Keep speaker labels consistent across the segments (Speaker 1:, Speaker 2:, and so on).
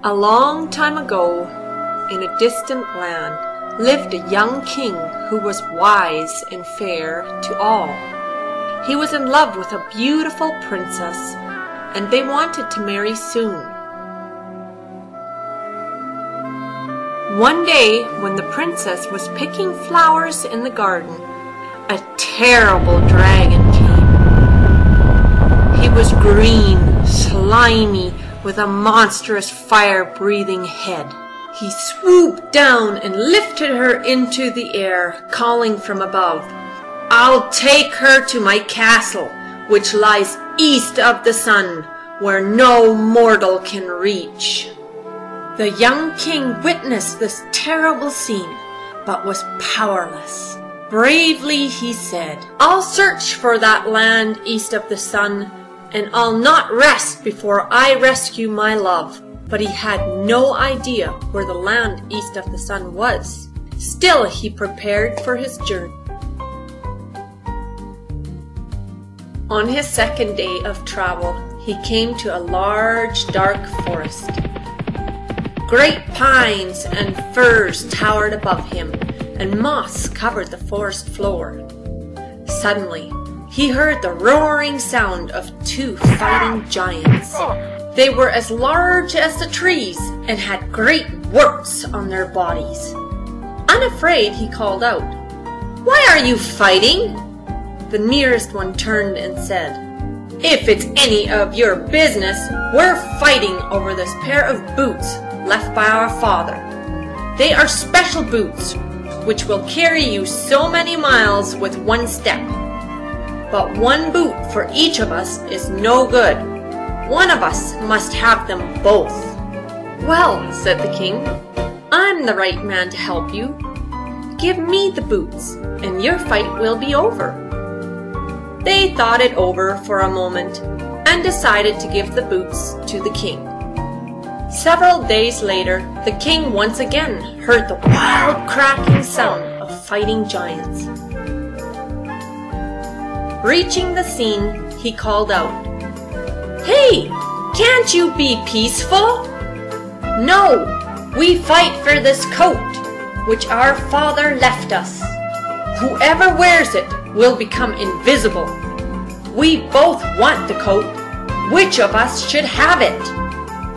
Speaker 1: A long time ago, in a distant land, lived a young king who was wise and fair to all. He was in love with a beautiful princess, and they wanted to marry soon. One day, when the princess was picking flowers in the garden, a terrible dragon came. He was green, slimy, with a monstrous fire-breathing head. He swooped down and lifted her into the air, calling from above, "I'll take her to my castle, which lies east of the sun, where no mortal can reach." The young king witnessed this terrible scene, but was powerless. Bravely he said, "I'll search for that land east of the sun, and I'll not rest before I rescue my love." But he had no idea where the land east of the sun was. Still he prepared for his journey. On his second day of travel, he came to a large, dark forest. Great pines and firs towered above him, and moss covered the forest floor. Suddenly, he heard the roaring sound of two fighting giants. They were as large as the trees and had great warts on their bodies. Unafraid, he called out, "Why are you fighting?" The nearest one turned and said, "If it's any of your business, we're fighting over this pair of boots left by our father. They are special boots, which will carry you so many miles with one step. But one boot for each of us is no good. One of us must have them both." "Well," said the king, "I'm the right man to help you. Give me the boots, and your fight will be over." They thought it over for a moment, and decided to give the boots to the king. Several days later, the king once again heard the wild cracking sound of fighting giants. Reaching the scene, he called out, "Hey, can't you be peaceful?" "No, we fight for this coat, which our father left us. Whoever wears it will become invisible. We both want the coat. Which of us should have it?"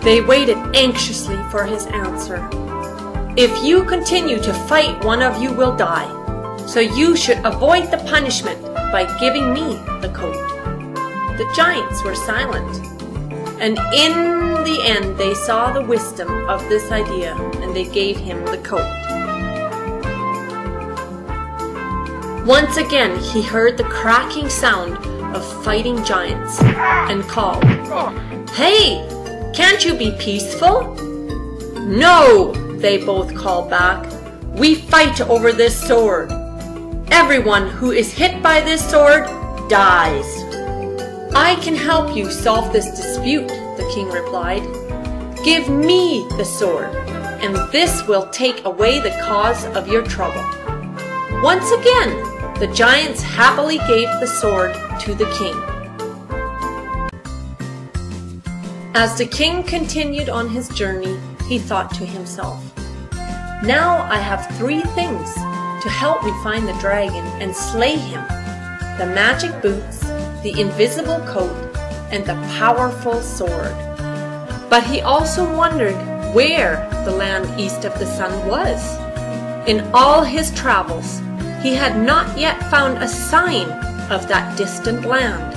Speaker 1: They waited anxiously for his answer. "If you continue to fight, one of you will die. So you should avoid the punishment by giving me the coat." The giants were silent, and in the end they saw the wisdom of this idea, and they gave him the coat. Once again he heard the cracking sound of fighting giants, and called, "Hey, can't you be peaceful?" "No," they both called back. "We fight over this sword. Everyone who is hit by this sword dies." "I can help you solve this dispute," the king replied. "Give me the sword, and this will take away the cause of your trouble." Once again, the giants happily gave the sword to the king. As the king continued on his journey, he thought to himself, "Now I have 3 things to help me find the dragon and slay him: the magic boots, the invisible coat, and the powerful sword." But he also wondered where the land east of the sun was. In all his travels, he had not yet found a sign of that distant land.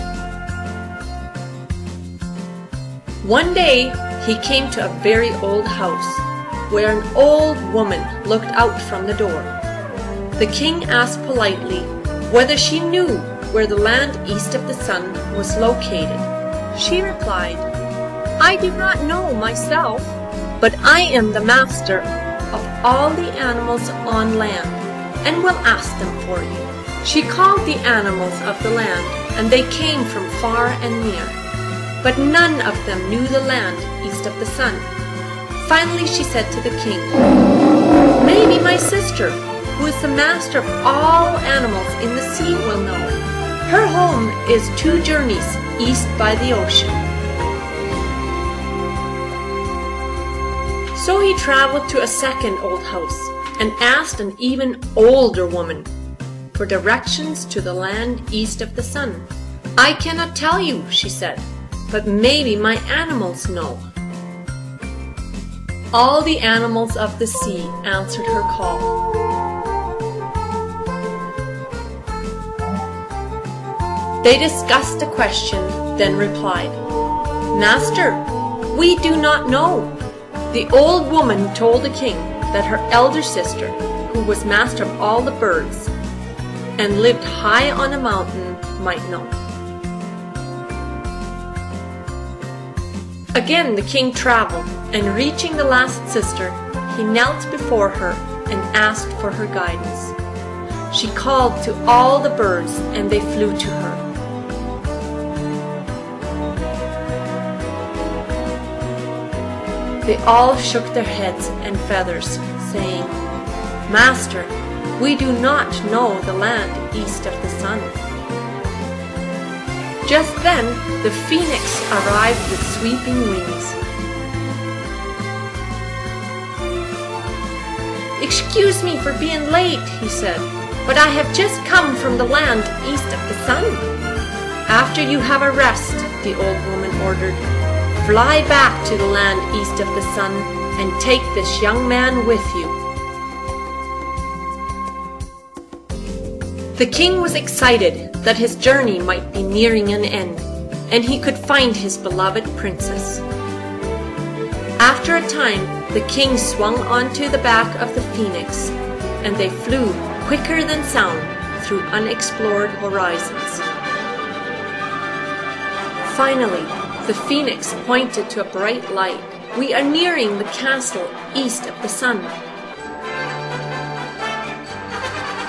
Speaker 1: One day, he came to a very old house, where an old woman looked out from the door. The king asked politely whether she knew where the land east of the sun was located. She replied, "I do not know myself, but I am the master of all the animals on land, and will ask them for you." She called the animals of the land, and they came from far and near, but none of them knew the land east of the sun. Finally she said to the king, "Maybe my sister, who is the master of all animals in the sea, will know. Her home is 2 journeys east by the ocean." So he traveled to a second old house and asked an even older woman for directions to the land east of the sun. "I cannot tell you," she said, "but maybe my animals know." All the animals of the sea answered her call. They discussed the question, then replied, "Master, we do not know." The old woman told the king that her elder sister, who was master of all the birds and lived high on a mountain, might know. Again the king traveled, and reaching the last sister, he knelt before her and asked for her guidance. She called to all the birds, and they flew to her. They all shook their heads and feathers, saying, "Master, we do not know the land east of the sun." Just then the phoenix arrived with sweeping wings. "Excuse me for being late," he said, "but I have just come from the land east of the sun." "After you have a rest," the old woman ordered, "fly back to the land east of the sun and take this young man with you." The king was excited that his journey might be nearing an end, and he could find his beloved princess. After a time, the king swung onto the back of the phoenix, and they flew quicker than sound through unexplored horizons. Finally, the phoenix pointed to a bright light. "We are nearing the castle east of the sun."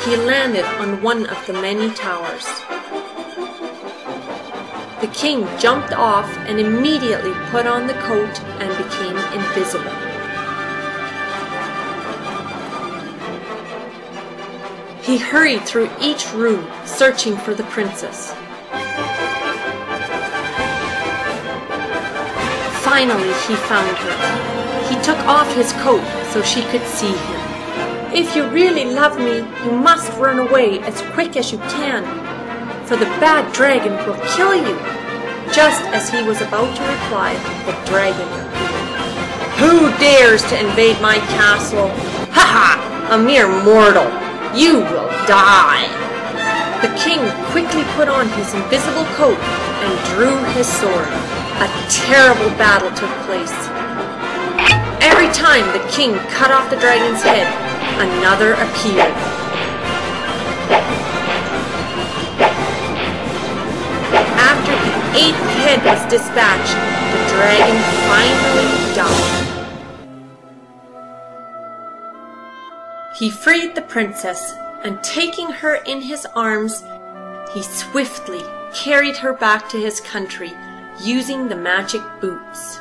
Speaker 1: He landed on one of the many towers. The king jumped off and immediately put on the coat and became invisible. He hurried through each room, searching for the princess. Finally, he found her. He took off his coat so she could see him. "If you really love me, you must run away as quick as you can, for the bad dragon will kill you." Just as he was about to reply, the dragon appeared. "Who dares to invade my castle? Ha ha! A mere mortal! You will die!" The king quickly put on his invisible coat and drew his sword. A terrible battle took place. Every time the king cut off the dragon's head, another appeared. After the 8th head was dispatched, the dragon finally died. He freed the princess, and taking her in his arms, he swiftly carried her back to his country using the magic boots.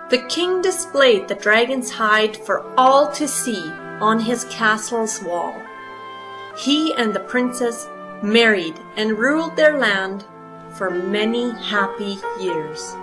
Speaker 1: The king displayed the dragon's hide for all to see on his castle's wall. He and the princess married and ruled their land for many happy years.